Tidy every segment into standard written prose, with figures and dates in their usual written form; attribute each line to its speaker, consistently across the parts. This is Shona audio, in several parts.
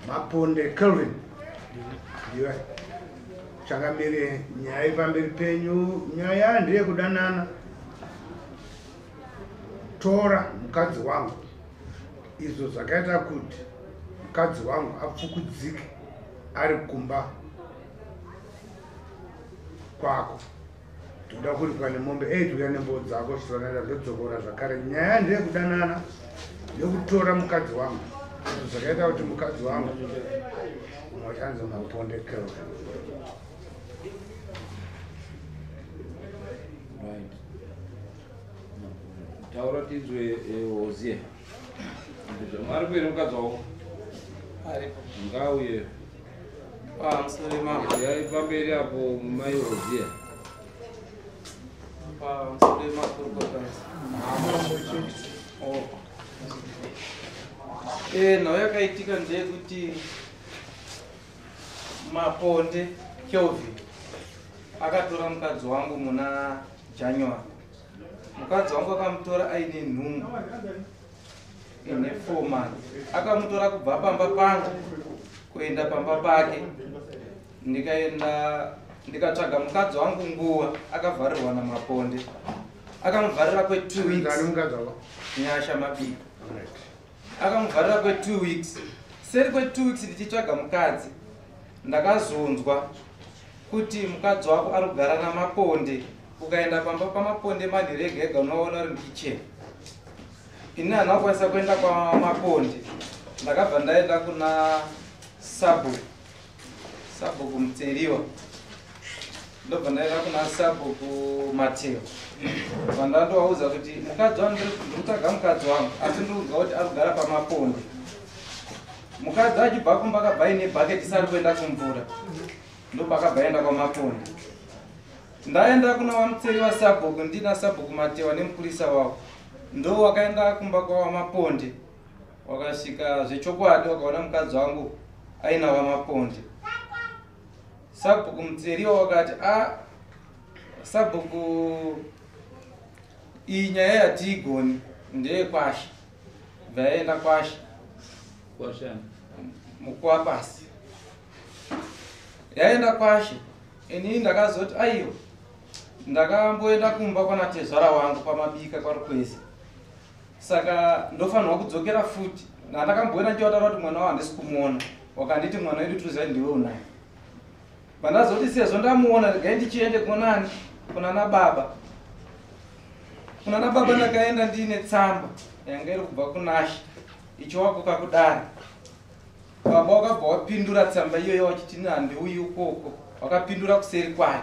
Speaker 1: Maponde Kelvin. Iwe. Chakamire nyaya pamberi penyu, nyaya ndiye kudanana. Tora mukadzi wangu. Izvo zvakaita kuti mukadzi wangu apfukudzike ari kumba kwako. Toda kuti pane mombe 8 uya nembo dzako zvinoenda zvedzokora zvakare. Nyaya ndiye kudanana yokutora mukadzi wangu. Izvo zvakaita kuti mukadzi wangu mwachanzo Maponde Kelvin.
Speaker 2: Right. Taura tizwe Hosea. Mari kwere mukadzi wako?
Speaker 3: Aripo.
Speaker 2: Ngauye.
Speaker 3: Musori mama.
Speaker 2: Yari pamberi apo mumai Hosea.
Speaker 3: Musori makurukotasi. Nhau yakaitika ndeyekuti Maponde Kelvin akatora mukadzi wangu muna January. Mukadzi wangu akamutora aine nhumbu ine 4 months. Akamutora kubva pamba pangu kuenda pamba pake. Ndikatsvaga mukadzi wangu nguva akavharirwa naMaponde. Akamuvharira kwe 2 weeks. Nyasha Mabika. Akamuvharira kwe 2 weeks. Seri kwe 2 weeks ndichitsvaga mukadzi. Ndakazonzwa kuti mukadzi wako ari kugara naMaponde. Ukaenda pamba paMaponde manhirega ega unoona uri mukicheni. Ini handina kukwanisa kuenda kwaMaponde. Ndakabva ndaenda kuna Sabhuku Mutseriwa. Ndobva ndaenda kuna Sabhuku Mateo. Vandandovauza kuti mukadzi wangu ndikutsvaga mukadzi wangu asi ndikuziva kuti ari kugara paMaponde. Mukadzi achibva kumba akabva aine bhaketi isari kuenda kumvura. Ndobva akabva aenda kwaMaponde. Ndaenda kuna Vamutseriwa Sabhuku ndina Sabhuku Mateo nemupurisa wavo. Ndo wakaenda kumba kwaMaponde. Wakasvika zvechokwadi wakaona mukadzi wangu aina waMaponde. Sabhuku Mutseriwa wakati Sabhuku iyi nyaya yatiigoni ndeyekwashi. Vaenda kwashi.
Speaker 2: Kwashani.
Speaker 3: Mukwapasi. Yaenda kwashi. Ini ndakazoti aiyo. Ndakamboenda kumba kwana tezvara wangu paMabika kwarukwezi. Saka ndofanirwa kudzokera futi. Ndakamboenda ndichitaura kuti mwana wangu handisi kumuona. Wakanditi mwana wedu tuziva ndiwe unaye. Pandazoti sezvo ndamuona regai ndichiende kunani? Kuna nababa. Kuna nababa ndakaenda ndiine tsamba yanga iri kubva kuNashi. Ichiwakoka kudare. Baba wakabva wapindura tsamba iyoyo wachiti handiuyi ukoko. Wakapindura kuseri kwayo.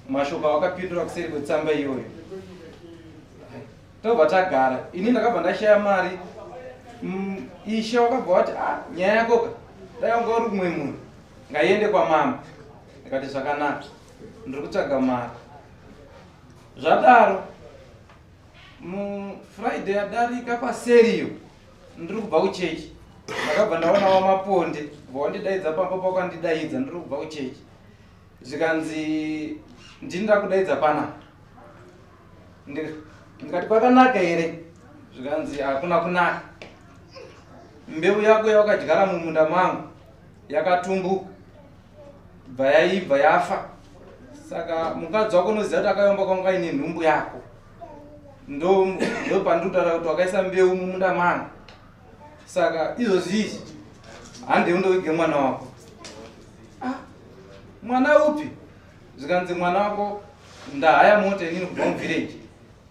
Speaker 3: Mashoko wakapindura kuseri kwetsamba iyoyo. Tobva tagara. Ini ndakabva ndashaya mari. Ishe wakabva wati nyaya yakoka dai wanga uri kumwe munhu ngaiende kwamama. Ndikati zvakanaka. Ndiri kutsvaga mari. Zvadaro Friday yadarika paseriyo ndiri kubva kuchechi. Ndakabva ndaona waMaponde wandidaidza pamba pakandidaidza ndiri kubva kuchechi. Zvikanzi ndinda kudaidza panapa. Ndikati kwakanaka here? Zvikanzi hakuna kunaka. Mbeu yako yawakadyara mumunda mangu yakatumbuka. Bva yaibva yafa. Saka mukadzi wako unoziva kuti akayomba kwanga ine nhumbu yako. Ndo pandutaura kuti wakaisa mbeu mumunda mangu. Saka izvozvi hande undovige mwana wako. Mwana upi? Zvikanzi mwana wako ndahaya mota inini kubva muvillage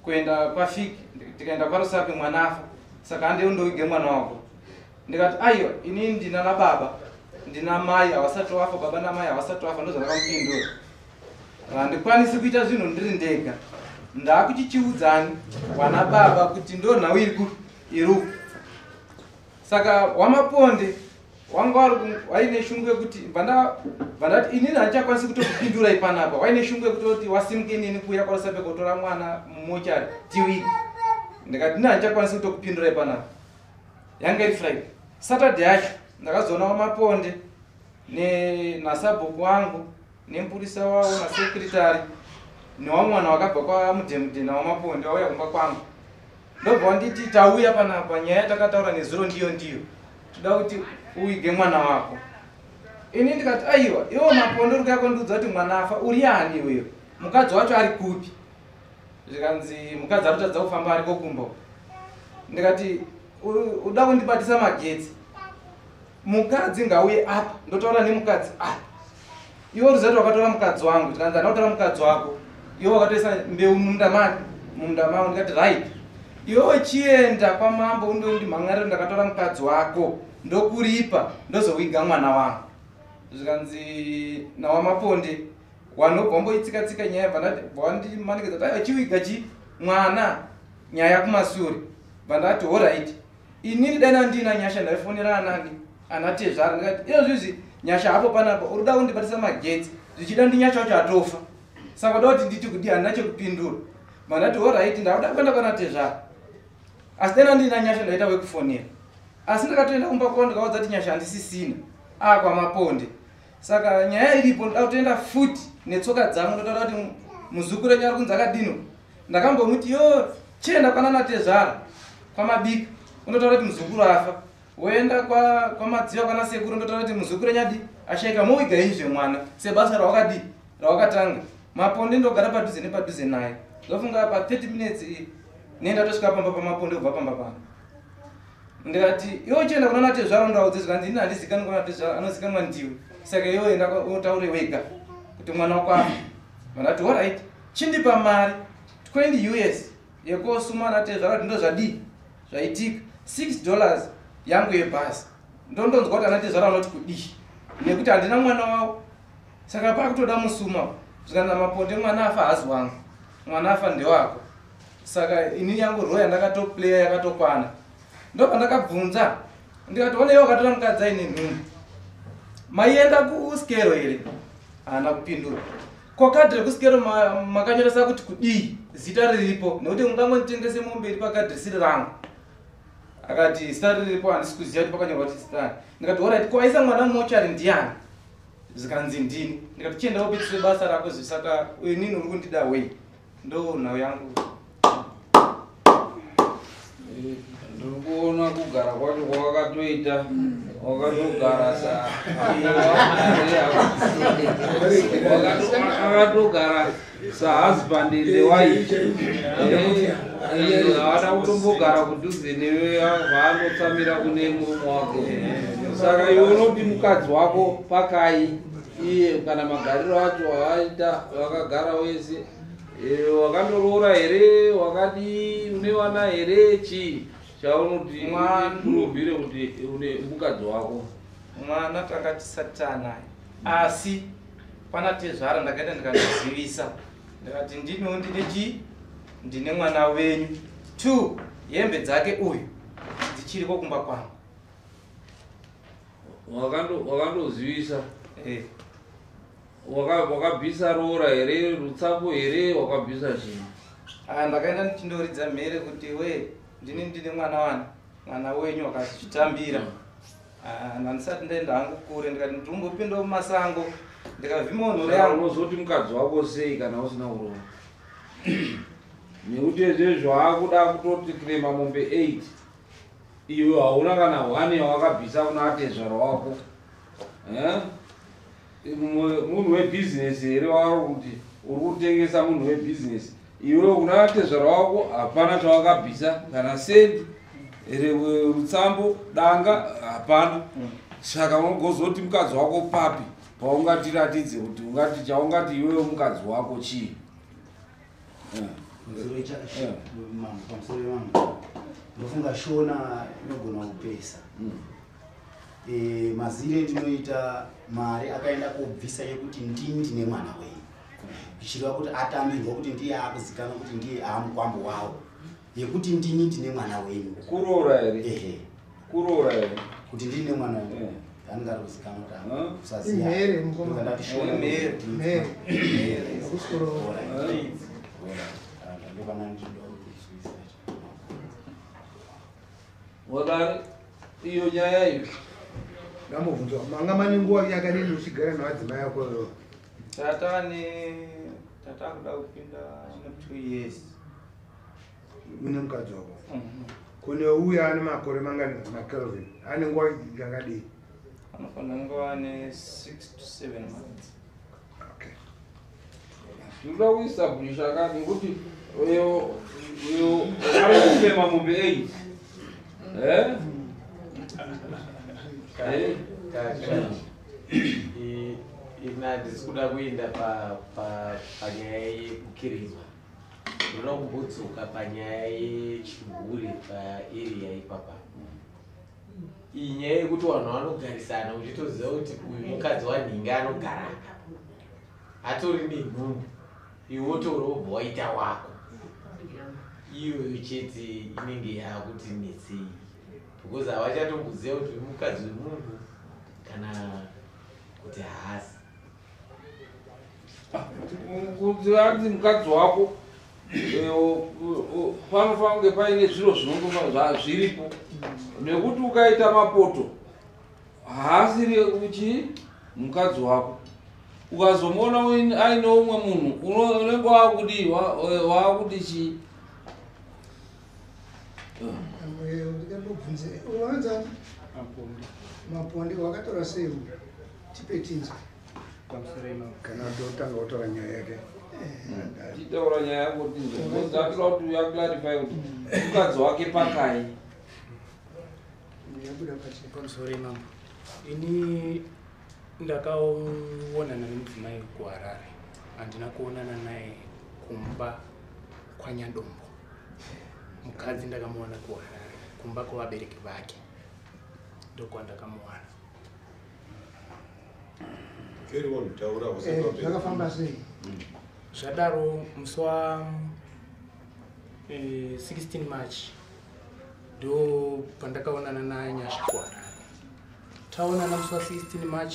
Speaker 3: kuenda kwaFiki tikaenda kwaRusape mwana afa. Saka hande undovige mwana wako. Ndikati aiwa inini ndina nababa ndina mai havasati wafa, baba namai havasati wafa. Ndozvandakamupindura. Handikwanisi kuita zvinhu ndiri ndega. Ndakuchichiudzani wana baba kuti ndo nhau iri. Saka waMaponde wanga waine shungu yekuti vandati inini handichakwanisi kutokupindura ipanapa. Waine shungu yekuti wasimuke nini kuuya kwaRusape kotora mwana mumochari tiwiki. Ndikati ndini handichakwanisi kutokupindura ipanapa. Yanga iri Friday. Saturday yacho ndakazoona waMaponde nasabhuku wangu nemupurisa wavo nasekretari newamwana wakabva kwaMudhemudhe nawaMaponde wauya kumba kwangu. ndobva nditi tauya panapa nyaya takataura nezuro ndiyo toda kuti uige mwana wako. Ini ndikati aiwa iwo mapondo uri kuyakondudza kuti mwana afa uri ani iweyo, mukadzi wacho ari kupi? Zvikanzi mukadzi ari kutadza kufamba ari kokumba. Ndikati uda kundibatisa magetsi, mukadzi ngauye apa ndotaura nemukadzi apa. Iwo ruzati wakatora mukadzi wangu, tikanzi anotora mukadzi wako, iwo wakatoisa mbeu mumunda mako. Ndikati right, iwo chienda kwamambo undondimhangarira ndakatora mukadzi wako ndokuripa ndozowiga mwana wangu. Zvikanzi nawamaponde wanobvamboitsika nyaya vandimanikidza kuti achiwiga mwana nyaya kumashure. Vandati alright, inini dana ndina nyasha ndaifonera anani anatezvara. Ndikati izvizvi nyasha hapo panapa uri kuda kundibatisa magetsi, zvichida ndinyasha wacho atofa, saka uda kuti nditi kudi handina chekupindura. Vandati alright, ndakuda kuenda kwanatezvara, asi dana ndina nyasha ndaita wekufonera, asi ndakatoenda kumba kwavo ndikaudza kuti nyasha handisisina kwamaponde. Saka nyaya iripo ndoda kutoenda futi netsoka dzangu, ndotaura kuti muzukuru wenyu ari kunzi akadino. Ndakambomuti yo chienda kwananatezvara kwamabika, undotaura kuti muzukuru afa. Woenda kwamadziva kwana sekuru, ndotaura kuti muzukuru nyadi ashaika, mowiga izve mwana sebasa rawakatanga. Maponde ndogara padhuze nepadhuze naye, ndofunga pa 30 minutes nenda tosvika pamba pamaponde kubva pamba pano. Ndikati iwo chienda kuna natezvara ndaudze zvikanzi ini handizikani kuna natezvara, anozikanwa ndiwe, saka iwo enda utaure wega kuti mwana wako afa. Vandati alright, chindipa mari 20 US yekosuma natezvara kuti ndozvadii zvaitika, $6 yangu yebhasi. Ndondonzwa kuti anatezvara anoti kudii nekuti handina mwana wavo, saka pakutoda musuma. Zvikanzi maponde mwana afa hazi wangu, mwana afa ndewako. Saka ini yangu roya ndakatoplaya yakatokwana. Ndobva ndakabvunza ndikati one iwo wakatora mukadzi aine nhumbu, maienda kuskero here? Haana kupindura. Kwakadhi rekuskero makanyoresa kuti kudii, zita riripo, nekuti mungangonditengese mombe iri pakadhirisi rangu. Akati zita riripo handisi kuziva kuti pakanyorwa kuti zita. Ndikati alright, kwaisa mwana mumochari ndiani? Zvikanzi ndini. Ndikati chienda wopedzise basa rako izvi, saka inini uri kundida wei? Ndo nhau yangu.
Speaker 2: Ndikuona kugara kwacho kwakatoita wakatogara akatogara sahusband in the wife. Haana kutombogara kudhuze newe vaanotsamira kune murume wake. Saka iwe unoti mukadzi wako pakai iye kana magariro acho aita wakagara wese, wakandoroora here, wakadi une vana here, chii chaunoti urubvire kuti une mukadzi wako?
Speaker 3: Mwana tanga tisati naye, asi panatezvara ndakaenda ndikazivisa ndikati ndine mwana wenyu 2 hembe dzake uyu dzichiri kokumba kwangu.
Speaker 2: Wakandozivisa? Wakabvisa roora here, rutsapo here, wakabvisa chii?
Speaker 3: Ndakaenda ndichindoridza mhere kuti we ndine mwana wenyu wakazvitambira. Ndisati ndaenda hangu kure, ndikati nditombopinda mumasango ndikavhima nhore yangu.
Speaker 2: Unozoti mukadzi wako sei kana usina kuroora? Nekuti izvezvo akuda kutoti kurema mombe 8, iwe hauna kana 1 yawakabvisa kuna atezvara wako. Munhu webhizinesi here wari kuti uri kutengesa munhu webhizinesi, iwe kuna atezvara wako hapana chawakabvisa kana sendi, rutsambo, danga hapana. Saka unogozoti mukadzi wako papi paungatiratidze kuti ungati chaungati iwewe mukadzi wako chii?
Speaker 4: Pamusoro wangu ndofunga shona inogona kupesa. Mazire ndinoita mari akaenda kubvisa yekuti ndini ndine mwana wenyu, ichireva kuti atambirwa kuti ndiye akuzikanwa kuti ndiye amukwambo wawo, yekuti ndini ndine mwana wenyu.
Speaker 2: Kuroora here? Kuroora here
Speaker 4: kuti ndine mwana wenyu anenge ari kuzikanwa kuti kusaziya. Ndati shona
Speaker 2: wadari iyo nyaya iyo
Speaker 1: ndamubvunza manga mane nguva yakadini uchigara navadzimai yako?
Speaker 3: Tatakuda kupinda 2 years.
Speaker 1: une mukadzi wako kune uya ane makore mangani makelvin ane nguva yakadii
Speaker 3: anofanira kunge vane 6 to 7 months.
Speaker 1: okay
Speaker 2: Ndoda kuestablisha kati kuti uyo arikufema mombe 8
Speaker 5: ina ndisikuda kuenda panyaya yekukirirwa, ndoda kumbodzoka panyaya yechigure paarea ipapa. Iyi nyaya yekuti vanhu vanogarisana uchitoziva kuti uyu mukadzi wanhingi anogara apa, atori nenhumbu, iwe wotorobva waita wako, iyoyo chete inenge yakuti netsei, because havachatomboziva kuti uyu mukadzi wemunhu kana kuti haasi.
Speaker 2: kuti ati mukadzi wako panofanira kunge paine zviro zvinongova zviripo, nekuti ukaita mapoto haasiri uchi mukadzi wako, ukazomuona aine umwe munhu unenge wakudi wakuti chii.
Speaker 6: ndikandobvunze unowanzani maponde wakatora sei tipe tinza
Speaker 1: kana totanga kutora nyaya yake
Speaker 2: titaura nyaya yako tinzatira kuti uyaclarify kuti mukadzi wake pakai
Speaker 6: yabuda pachi
Speaker 7: pamusoro imambo. Ini ndakaonana nemudzimai kuharare, handina kuonana naye kumba kwanyadombo. Mukadzi ndakamuona kuharare kumba kwavabereki vake, ndokwandakamuwana.
Speaker 6: zvakafamba sei
Speaker 7: Zvadaro musi wa 16 March ndo pandakaonana naye nyasha kuharare. Taonana musi wa 16 March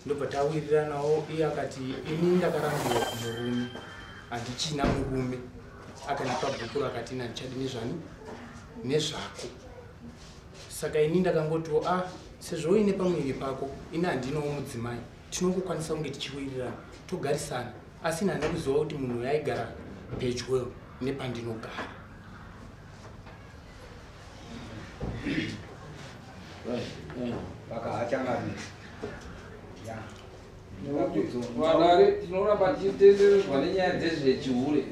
Speaker 7: ndobva tawiriranawo. Iye akati ini ndakarambiwa kumurume, handichina murume. Akandipa bhukuru akati ina ndichadi nezvani nezvako. Saka ini ndakangotiwo sezvo uine pamwiri pako ina handinowo mudzimai, tinongokwanisa kunge tichiwirirana togarisana, asi handina kuziva kuti munhu aigara pedyo nepandinogara.
Speaker 2: vanare tinoramba tichitenderedzwa nenyaya dzezvechihure,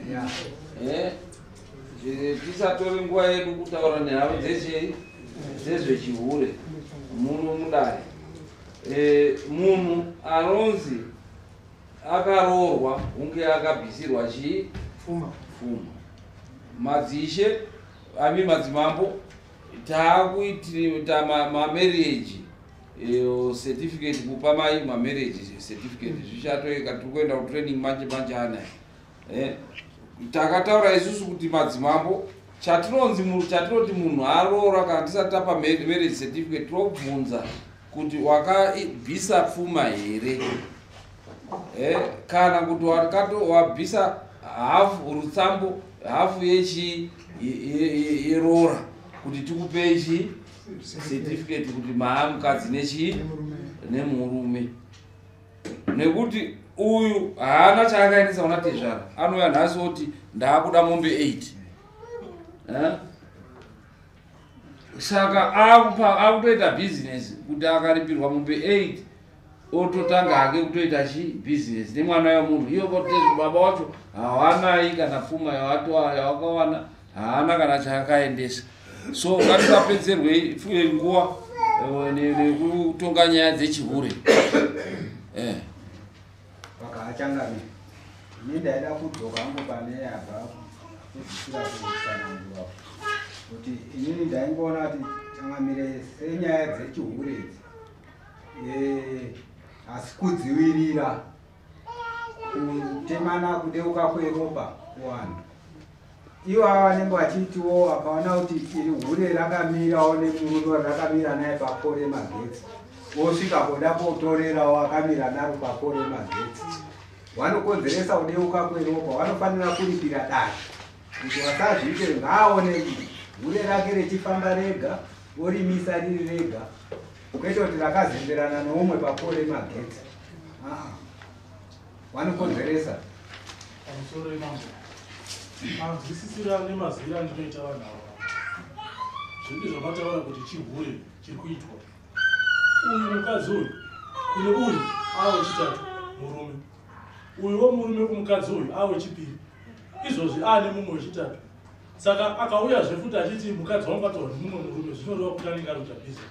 Speaker 2: tisatori nguva yedu kutaura nehavo dzezvechihure muno mudare. Munhu anonzi akaroorwa hunge akabvisirwa chii
Speaker 6: fuma
Speaker 2: madzishe ami madzimambo taakuita mamarriage certificate kupa mai mamarriage certificate zvichatoeka tiri kuenda kutraining manje manje anaya. Takataura isusu kuti madzimambo chatinoti munhu aroora kana tisati tapa marriage certificate tobvunza kuti wakabvisa pfuma here, kana kuti wabvisa hafu rutsambo hafu yerora kuti tikupei chi certificate kuti maamukadzi nechi nemurume, nekuti uyu haana chaakaendesa kuna tezvara, anouya nhasi oti ndaakuda mombe 8. Saka akutoita business kuti akaripirwa mombe 8 ototanga hake kutoita chi business nemwana wemunhu. Iyo kotezvi baba wacho hawanai kana pfuma yawakawana, haana kana chaakaendesa. So ngatisapedzerwe nguva nekutonga nyaya dzechihure.
Speaker 8: Vakachangami ini ndaida kudzoka hangu pane yabva kudzisira kusanangura kuti inini ndaingoona kuti changamire senyaya dzechihure idzi asi kudzivirira kutemana kudeuka kweropa kuvanhu. Ivo ava vanenge vachitiwo vakaona kuti iri hure rakamirawo nemurume rakamira naye papore magetsi, wosvika kuda kutorerawo akamira naro papore magetsi, vanokonzeresa kudeuka kweropa. Vanofanira kuripira dare kuti vasazviite ngaaone hure rake rechifamba rega orimisa riri rega, kwete kuti rakazemberana noumwe papore magetsi. Vanokonzeresa.
Speaker 7: Pamusoro imambo
Speaker 9: Anzwisisira nemazira ndinoita vanhu ava. Zvinhu zvamataura kuti chihure chiri kuitwa. Uyu mukadzi uyu kune uyu ave chitatu murume. Uyuwo murume kumukadzi uyu ave chipiri. Izvozvi ane mumwe wechitatu. Saka akauyazve futi achiti mukadzi wangu atorwa nemumwe murume zvinoreva kuti anenge ari kutabhiza.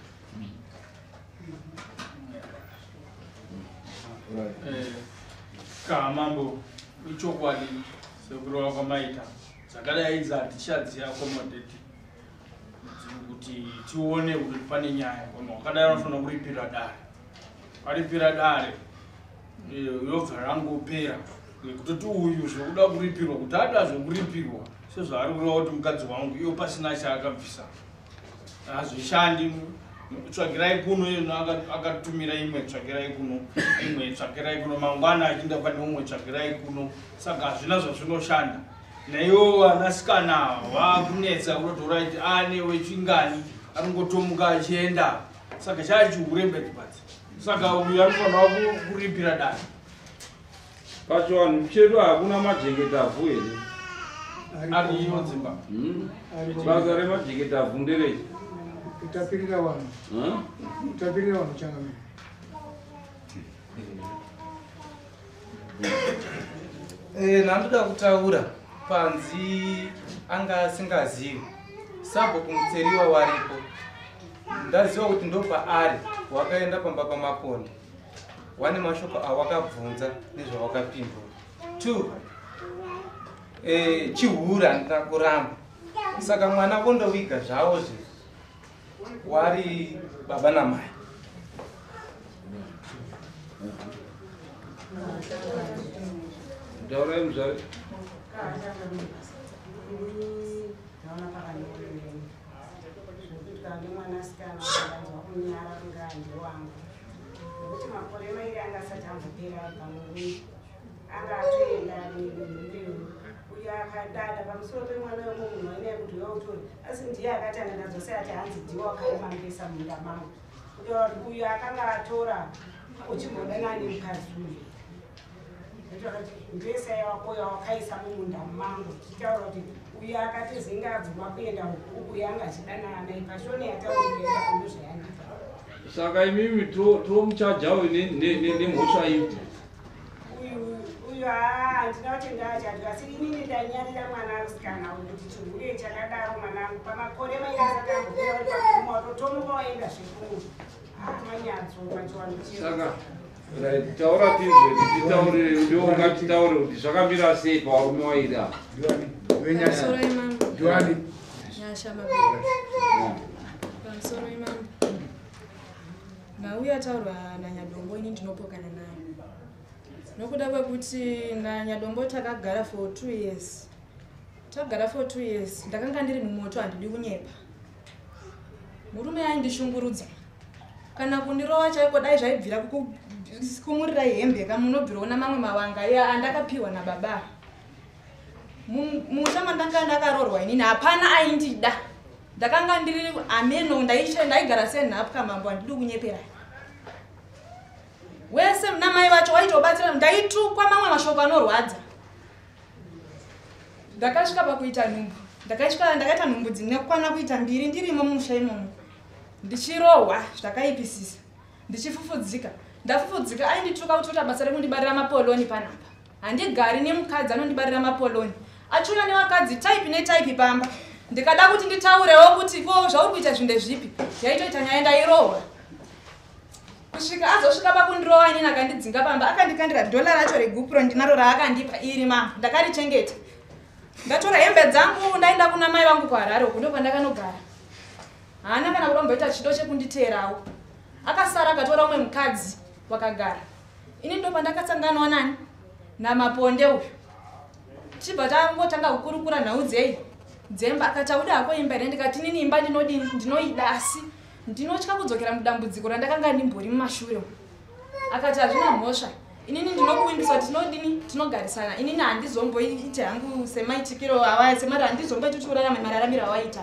Speaker 10: Kamambo ichokwadi sekurova kwamaita zvakadaidza tichadziya komodeti kuti tione kuti pane nyaya koma wakadai vanofanira kuripira dare varipira dare yobva rangopera nekutoti uyu zvekuda kuripirwa kuti ada zvekuripirwa sezvaari kureva kuti mukadzi wangu iyo pasina chaakabvisa hazvishandi tsvagirai kuno ino akatumira imwe tsvagirai kuno imwe tsvagirai kuno mangwana achinda pane umwe tsvagirai kuno saka hazvina zvazvinoshanda naiwo vanasikana vakunetsa kunotora kuti ane wechingani anongotomuka achienda saka chachiurembetipati saka uyu anofanira kuripira dare
Speaker 2: pacho vanhu chedu hakuna majeketavhu here
Speaker 10: ariyo dzimba
Speaker 2: basa remajeketavhu nderechi
Speaker 6: Utapirira vanhu. Utapirira vanhu changamira.
Speaker 3: Nandoda kutaura panzi anga asingazivi sabo kumutseriwa waripo ndaziva kuti ndopa ari wakaenda pamba pamaponde wane mashoko awakabvunza nezvawakapindura 2 chihura handina kuramba saka mwana kondoviga zvavo zve wari baba namai
Speaker 2: Daurai mzari
Speaker 11: akadada pamusoro pemwana wemunhu waine kuti yautori asi ndiye akatanga nadzose ati hanzi ndiwo akaimangesa munda mangu kutaura kuti uyu akanga atora uchimbodanana nemukadzi uyu nditaura kuti ndesai wako yawakaisa mumunda mangu tichitaura kuti uyu akati zingabvuma kuenda uku yanga achidanana naye pashoni yataurikaenda kundo zvayandipa
Speaker 2: saka imimi tomuchajawo nemhosva ipi
Speaker 11: handina kuti ndachati asi inini ndanyarira mwana asikana kuti chihure chakadaro mwanangu pamakore mairi asati ambopera uri pakuma watotomuka waenda zvikuru manyadzo machiwano
Speaker 2: taura tinzwe titaure ndongatitaure kuti zvakamira sei pavarume waira
Speaker 12: pamusoro imambo mauya taurwa nanyadombo ini ndinopokana nayo nokuda kwekuti nanyadombo takagara for 2 years tagara for 2 years ndakanga ndiri mumoto handidi kunyepa murume aindishungurudza kana kundirova chaiko dai zvaibvira kumurira hembe kamunobvira ona mamwe mavanga ya andakapiwa nababa musha mandanga ndakarorwa inini hapana aindida ndakanga ndiri ameno ndaigara senhapu kamambo handidi kunyepera wese namai vacho waitobatsira ndaitukwa mamwe mashoko anorwadza ndakasvika pakuita nhumbu ndakaita nhumbu dzinekwana kuita 2 ndirimo musha imomo ndichirohwa zvakaipisisa ndichifufudzika ndafufudzika aindituka kuti basa rekundibarira mapoloni panapa handigari nemukadzi anondibarira mapoloni achuna nevakadzi type netype pamba ndikada kuti nditaurewo kuti ko zvauri kuita zvinde zvipi yaitoita nyaya ndairohwa kusvika azosvika pakundirova inini akandidzinga pamba akandikandira $1 racho regupro ndinaro raakandipa iri mama ndakarichengeta ndatora hembe dzangu ndaenda kuna mai vangu kuharare uku ndo kwandakanogara haana kana kuromboita chido chekunditeerawo akasara akatora umwe mukadzi wakagara ini ndo pandakasanganawo nani namaponde uyu chibva tangotanga kukurukura nhau dzemba akati auda hako imba ine ndikati inini imba ndinoida asi ndinotya kudzokera mudambudziko randakanga ndimbori mumashure akati hazvina mhosva inini ndinokuimbiswa tinogarisana inini handizomboiti hangu semaitikiro semari handizomboiti urarame mararamiro awaita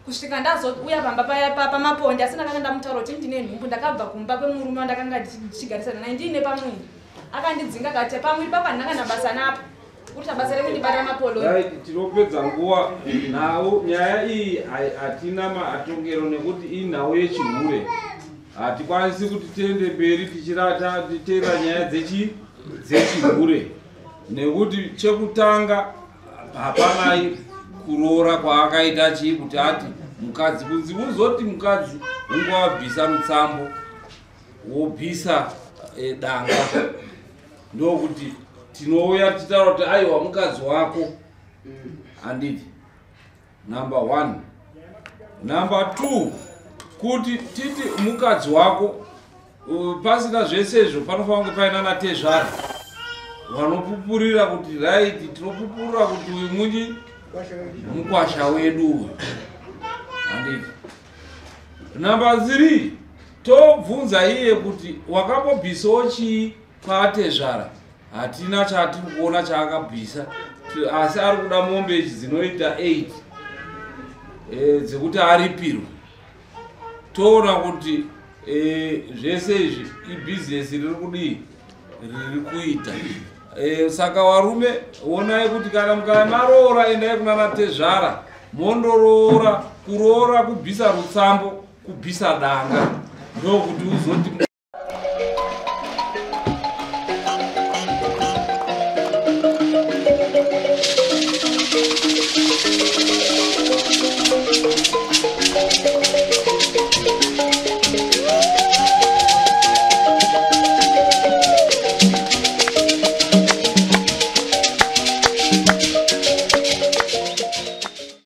Speaker 12: kusvika ndazouya pamba pamaponde asi ndakanga ndamutaura kuti ndine nhumbu ndakabva kumba kwemurume wandakanga ndichigarisana naye ndiine pamwiri akandidzinga akati pamwiri papa ndanga ndabasa napa kuti basa rekundibata mapolo
Speaker 2: right tinopedza nguva nawo nyaya iyi hatina maatongero nekuti inhau yechihure hatikwanisi kuti tiende mberi tichirata titeera nyaya dzechihure nekuti chekutanga hapanai kuroora kwaakaita chii kuti ati mukadzi kunzi kuzoti mukadzi unge wabvisa rutsambo wobvisa danga ndokuti tinouya titaura kuti aiwa mukadzi wako handiti number 1 number 2 kuti titi mukadzi wako pasina zvese izvo panofanira kunge paina natezvara vanopupurira kuti right tinopupurira kuti uyu munyi mukwasha wedu uyu handiti number 3 tobvunza iye kuti wakambobvisawo chii paatezvara hatina chatiri kuona chaakabvisa asi ari kuda mombe ichi dzinoita 8 dzekuti aripirwe toona kuti zvese izvi ibhizinesi riri kudii riri kuita saka varume onai kuti kana mukamaroora endai kuna natezvara mondoroora kuroora kubvisa rutsambo kubvisa danga ndokuti uzoti